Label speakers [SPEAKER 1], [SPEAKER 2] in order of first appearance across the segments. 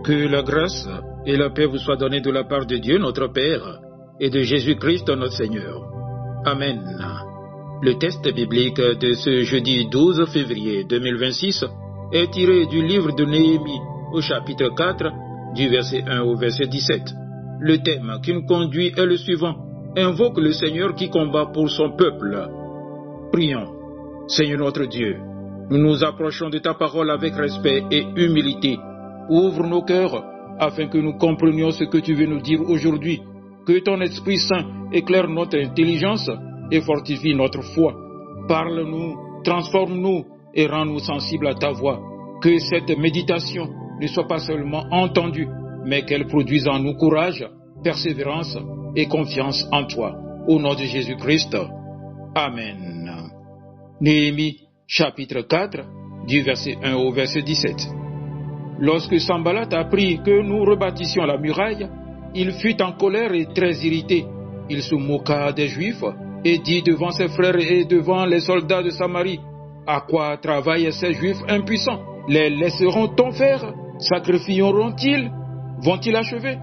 [SPEAKER 1] Que la grâce et la paix vous soient données de la part de Dieu notre Père et de Jésus-Christ notre Seigneur. Amen. Le texte biblique de ce jeudi 12 février 2026 est tiré du livre de Néhémie au chapitre 4 du verset 1 au verset 17. Le thème qui nous conduit est le suivant: invoque le Seigneur qui combat pour son peuple. Prions. Seigneur notre Dieu, nous nous approchons de ta parole avec respect et humilité. Ouvre nos cœurs afin que nous comprenions ce que tu veux nous dire aujourd'hui. Que ton Esprit Saint éclaire notre intelligence et fortifie notre foi. Parle-nous, transforme-nous et rends-nous sensibles à ta voix. Que cette méditation ne soit pas seulement entendue, mais qu'elle produise en nous courage, persévérance et confiance en toi. Au nom de Jésus-Christ. Amen. Néhémie, chapitre 4, du verset 1 au verset 17. Lorsque Sanballat apprit que nous rebâtissions la muraille, il fut en colère et très irrité. Il se moqua des Juifs et dit devant ses frères et devant les soldats de Samarie: à quoi travaillent ces Juifs impuissants? Les laisseront-on faire? Sacrifieront-ils? Vont-ils achever?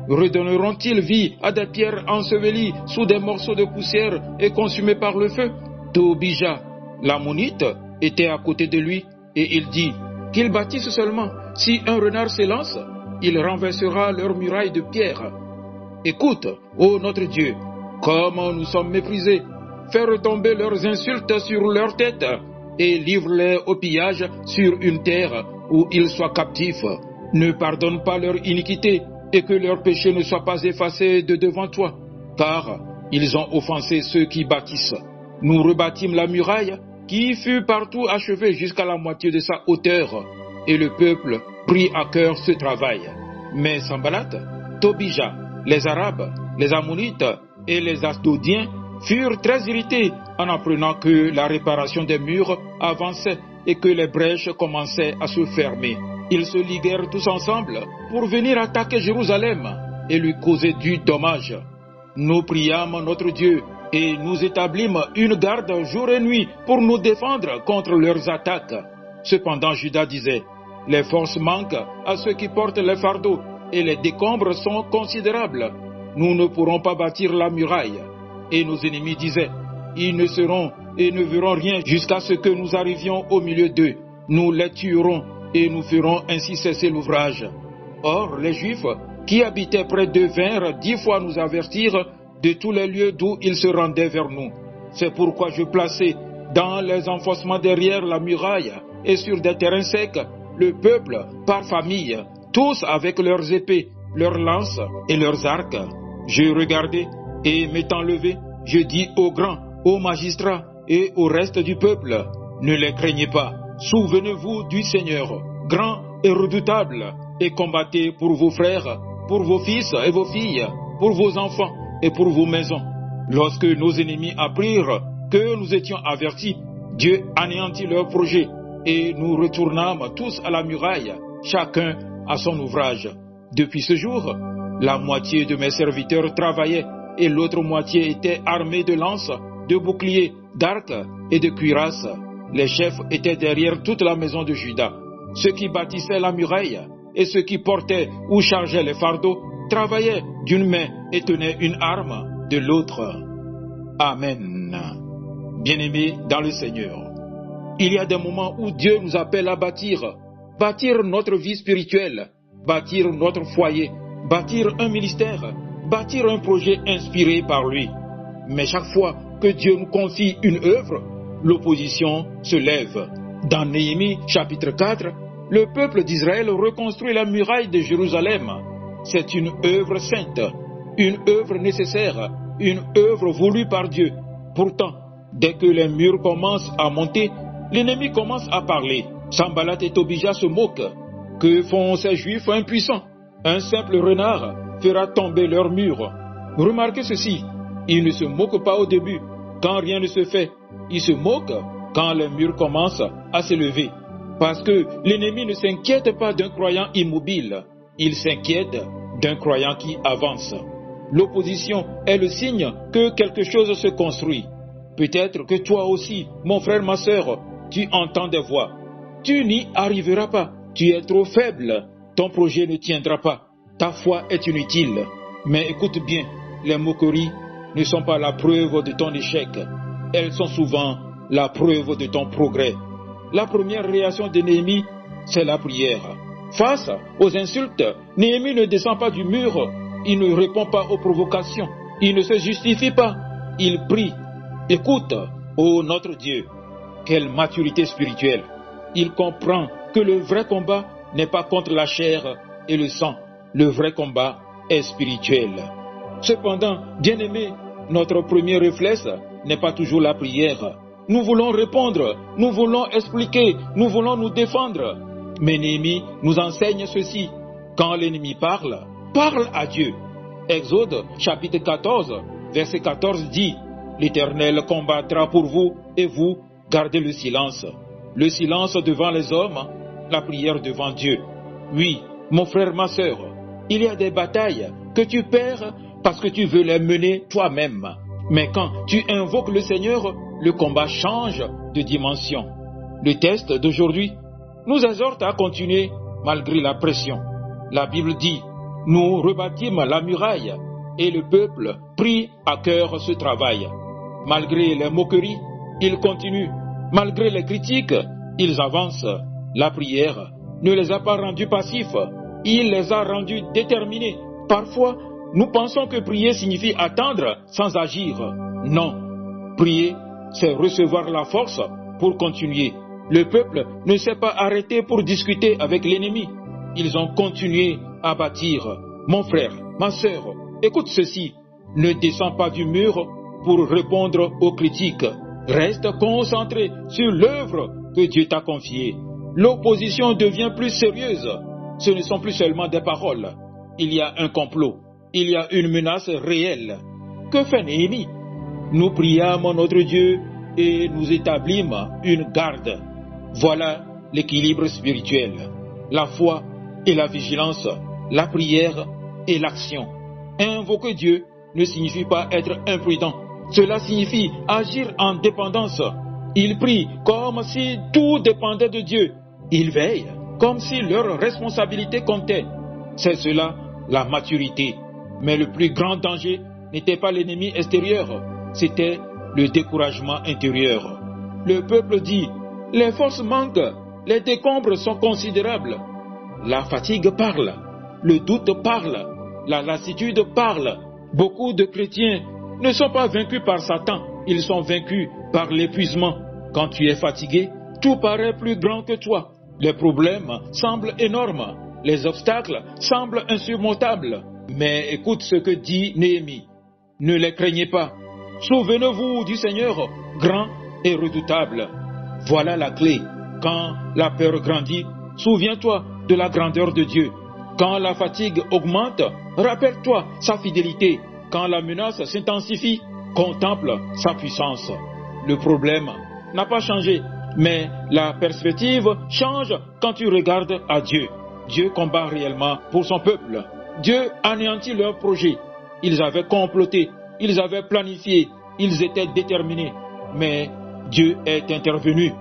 [SPEAKER 1] Redonneront-ils vie à des pierres ensevelies sous des morceaux de poussière et consumées par le feu? Tobija, l'ammonite, était à côté de lui et il dit: qu'ils bâtissent seulement. Si un renard s'élance, il renversera leurs murailles de pierre. Écoute, ô notre Dieu, comment nous sommes méprisés. Fais retomber leurs insultes sur leurs têtes et livre-les au pillage sur une terre où ils soient captifs. Ne pardonne pas leur iniquité et que leurs péchés ne soient pas effacés de devant toi, car ils ont offensé ceux qui bâtissent. Nous rebâtîmes la muraille qui fut partout achevée jusqu'à la moitié de sa hauteur, et le peuple prit à cœur ce travail. Mais Sanballat, Tobija, les Arabes, les Ammonites et les Asdodiens furent très irrités en apprenant que la réparation des murs avançait et que les brèches commençaient à se fermer. Ils se liguèrent tous ensemble pour venir attaquer Jérusalem et lui causer du dommage. Nous priâmes notre Dieu et nous établîmes une garde jour et nuit pour nous défendre contre leurs attaques. Cependant Juda disait: les forces manquent à ceux qui portent les fardeaux et les décombres sont considérables. Nous ne pourrons pas bâtir la muraille. Et nos ennemis disaient: ils ne seront et ne verront rien jusqu'à ce que nous arrivions au milieu d'eux. Nous les tuerons et nous ferons ainsi cesser l'ouvrage. Or, les Juifs qui habitaient près d'eux vinrent 10 fois nous avertir de tous les lieux d'où ils se rendaient vers nous. C'est pourquoi je plaçai dans les enfoncements derrière la muraille et sur des terrains secs le peuple par famille, tous avec leurs épées, leurs lances et leurs arcs. Je regardai et m'étant levé, je dis aux grands, aux magistrats et au reste du peuple: ne les craignez pas, souvenez-vous du Seigneur, grand et redoutable, et combattez pour vos frères, pour vos fils et vos filles, pour vos enfants et pour vos maisons. Lorsque nos ennemis apprirent que nous étions avertis, Dieu anéantit leurs projets, et nous retournâmes tous à la muraille, chacun à son ouvrage. Depuis ce jour, la moitié de mes serviteurs travaillaient, et l'autre moitié était armée de lances, de boucliers, d'arcs et de cuirasses. Les chefs étaient derrière toute la maison de Juda. Ceux qui bâtissaient la muraille et ceux qui portaient ou chargeaient les fardeaux travaillaient d'une main et tenaient une arme de l'autre. Amen. Bien-aimés dans le Seigneur, il y a des moments où Dieu nous appelle à bâtir notre vie spirituelle, bâtir notre foyer, bâtir un ministère, bâtir un projet inspiré par lui. Mais chaque fois que Dieu nous confie une œuvre, l'opposition se lève. Dans Néhémie chapitre 4, le peuple d'Israël reconstruit la muraille de Jérusalem. C'est une œuvre sainte, une œuvre nécessaire, une œuvre voulue par Dieu. Pourtant, dès que les murs commencent à monter, l'ennemi commence à parler. Sanballat et Tobija se moquent. Que font ces Juifs impuissants? Un simple renard fera tomber leurs murs. Remarquez ceci, ils ne se moquent pas au début, quand rien ne se fait. Ils se moquent quand les murs commencent à s'élever. Parce que l'ennemi ne s'inquiète pas d'un croyant immobile, il s'inquiète d'un croyant qui avance. L'opposition est le signe que quelque chose se construit. Peut-être que toi aussi, mon frère, ma sœur, tu entends des voix. Tu n'y arriveras pas, tu es trop faible, ton projet ne tiendra pas. Ta foi est inutile. Mais écoute bien, les moqueries ne sont pas la preuve de ton échec. Elles sont souvent la preuve de ton progrès. La première réaction de Néhémie, c'est la prière. Face aux insultes, Néhémie ne descend pas du mur. Il ne répond pas aux provocations. Il ne se justifie pas. Il prie. Écoute, ô notre Dieu, quelle maturité spirituelle. Il comprend que le vrai combat n'est pas contre la chair et le sang. Le vrai combat est spirituel. Cependant, bien-aimé, notre premier réflexe n'est pas toujours la prière. Nous voulons répondre, nous voulons expliquer, nous voulons nous défendre. Mais Néhémie nous enseigne ceci. Quand l'ennemi parle, parle à Dieu. Exode chapitre 14, verset 14 dit, « L'Éternel combattra pour vous et vous gardez le silence. » Le silence devant les hommes, la prière devant Dieu. Oui, mon frère, ma sœur, il y a des batailles que tu perds parce que tu veux les mener toi-même. Mais quand tu invoques le Seigneur, le combat change de dimension. Le test d'aujourd'hui nous exhorte à continuer malgré la pression. La Bible dit, nous rebâtîmes la muraille et le peuple prit à cœur ce travail. Malgré les moqueries, ils continuent. Malgré les critiques, ils avancent. La prière ne les a pas rendus passifs, il les a rendus déterminés. Parfois, nous pensons que prier signifie attendre sans agir. Non, prier, c'est recevoir la force pour continuer. Le peuple ne s'est pas arrêté pour discuter avec l'ennemi. Ils ont continué à bâtir. Mon frère, ma sœur, écoute ceci. Ne descends pas du mur pour répondre aux critiques. Reste concentré sur l'œuvre que Dieu t'a confiée. L'opposition devient plus sérieuse. Ce ne sont plus seulement des paroles. Il y a un complot. Il y a une menace réelle. Que fait Néhémie? Nous priâmes notre Dieu et nous établîmes une garde. Voilà l'équilibre spirituel. La foi et la vigilance, la prière et l'action. Invoquer Dieu ne signifie pas être imprudent. Cela signifie agir en dépendance. Ils prient comme si tout dépendait de Dieu. Ils veillent comme si leur responsabilité comptait. C'est cela la maturité. Mais le plus grand danger n'était pas l'ennemi extérieur, c'était le découragement intérieur. Le peuple dit, les forces manquent, les décombres sont considérables. La fatigue parle, le doute parle, la lassitude parle. Beaucoup de chrétiens ne sont pas vaincus par Satan, ils sont vaincus par l'épuisement. Quand tu es fatigué, tout paraît plus grand que toi. Les problèmes semblent énormes, les obstacles semblent insurmontables. Mais écoute ce que dit Néhémie. Ne les craignez pas. Souvenez-vous du Seigneur, grand et redoutable. Voilà la clé. Quand la peur grandit, souviens-toi de la grandeur de Dieu. Quand la fatigue augmente, rappelle-toi sa fidélité. Quand la menace s'intensifie, contemple sa puissance. Le problème n'a pas changé, mais la perspective change quand tu regardes à Dieu. Dieu combat réellement pour son peuple. Dieu anéantit leurs projets. Ils avaient comploté, ils avaient planifié, ils étaient déterminés. Mais Dieu est intervenu.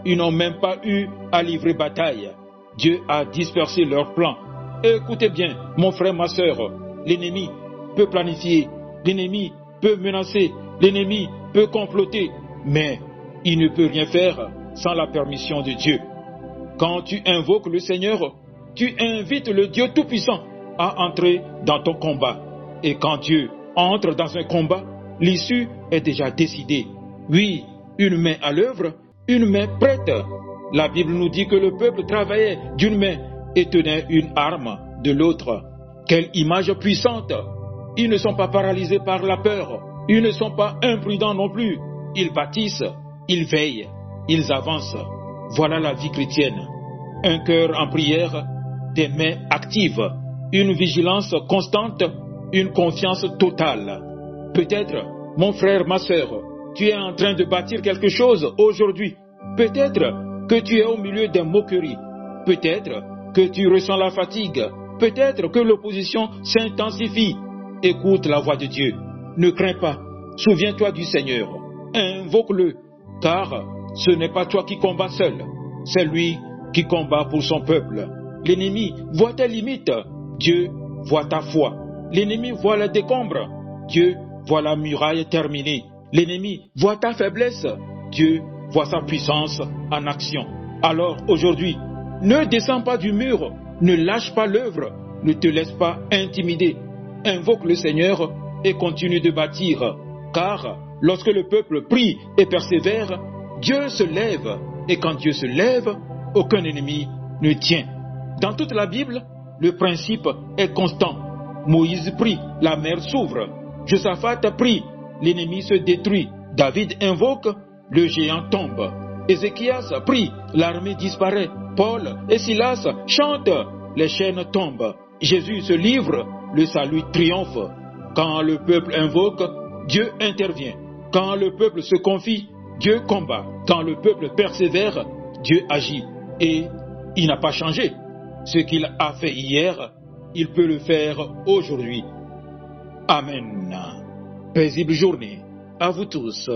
[SPEAKER 1] Ils n'ont même pas eu à livrer bataille. Dieu a dispersé leurs plans. Écoutez bien, mon frère, ma sœur, l'ennemi peut planifier, l'ennemi peut menacer, l'ennemi peut comploter, mais il ne peut rien faire sans la permission de Dieu. Quand tu invoques le Seigneur, tu invites le Dieu Tout-Puissant à entrer dans ton combat. Et quand Dieu entre dans un combat, l'issue est déjà décidée. Oui, une main à l'œuvre, une main prête. La Bible nous dit que le peuple travaillait d'une main et tenait une arme de l'autre. Quelle image puissante! Ils ne sont pas paralysés par la peur. Ils ne sont pas imprudents non plus. Ils bâtissent, ils veillent, ils avancent. Voilà la vie chrétienne. Un cœur en prière, des mains actives, une vigilance constante, une confiance totale. Peut-être, mon frère, ma sœur, tu es en train de bâtir quelque chose aujourd'hui. Peut-être que tu es au milieu des moqueries. Peut-être que tu ressens la fatigue. Peut-être que l'opposition s'intensifie. Écoute la voix de Dieu. Ne crains pas. Souviens-toi du Seigneur. Invoque-le. Car ce n'est pas toi qui combats seul. C'est lui qui combat pour son peuple. L'ennemi voit tes limites. Dieu voit ta foi. L'ennemi voit le décombre. Dieu voit la muraille terminée. L'ennemi voit ta faiblesse. Dieu voit sa puissance en action. Alors aujourd'hui, ne descends pas du mur, ne lâche pas l'œuvre, ne te laisse pas intimider. Invoque le Seigneur et continue de bâtir. Car lorsque le peuple prie et persévère, Dieu se lève. Et quand Dieu se lève, aucun ennemi ne tient. Dans toute la Bible, le principe est constant. Moïse prie, la mer s'ouvre. Josaphat prie, l'ennemi se détruit. David invoque, le géant tombe. Ézéchias prie, l'armée disparaît. Paul et Silas chantent, les chaînes tombent. Jésus se livre, le salut triomphe. Quand le peuple invoque, Dieu intervient. Quand le peuple se confie, Dieu combat. Quand le peuple persévère, Dieu agit. Et il n'a pas changé. Ce qu'il a fait hier, il peut le faire aujourd'hui. Amen. Paisible journée à vous tous.